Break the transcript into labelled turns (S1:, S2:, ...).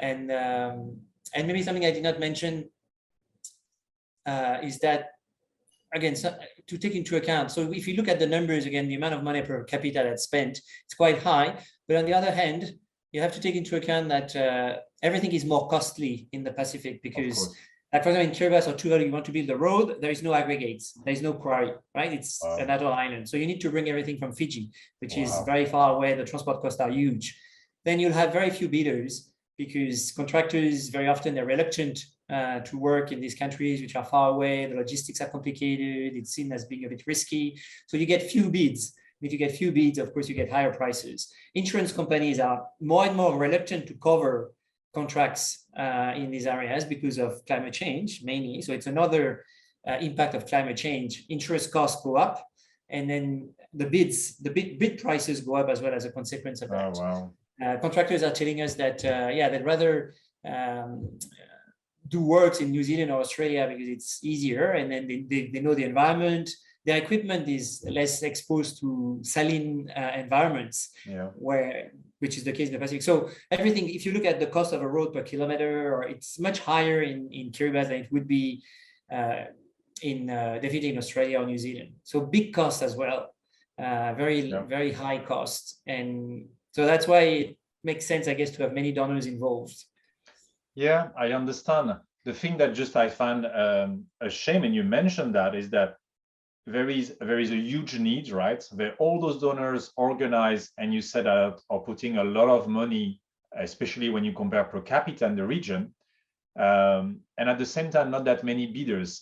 S1: And maybe something I did not mention is that, again, so to take into account. So if you look at the numbers, again, the amount of money per capita that's spent, it's quite high. But on the other hand, you have to take into account that everything is more costly in the Pacific because, like for example, in Kiribati or Tuvalu, you want to build the road, there is no aggregates, there is no quarry, right? It's an atoll island. So you need to bring everything from Fiji, which is very far away. The transport costs are huge. Then you'll have very few bidders because contractors, very often, they're reluctant to work in these countries which are far away. The logistics are complicated. It's seen as being a bit risky. So you get few bids. If you get few bids, of course, you get higher prices. Insurance companies are more and more reluctant to cover contracts in these areas because of climate change, mainly. So it's another impact of climate change. Insurance costs go up, and then the bid prices go up as well as a consequence of that. Contractors are telling us that, they'd rather do works in New Zealand or Australia because it's easier, and then they know the environment. Their equipment is less exposed to saline environments, which is the case in the Pacific. So everything, if you look at the cost of a road per kilometer, or it's much higher in Kiribati than it would be definitely in Australia or New Zealand. So big costs as well, very high costs. And so that's why it makes sense, I guess, to have many donors involved.
S2: Yeah, I understand. The thing that just I find a shame, and you mentioned that, is that there is a huge need, right? All those donors organized, and you said are putting a lot of money, especially when you compare per capita in the region, and at the same time, not that many bidders.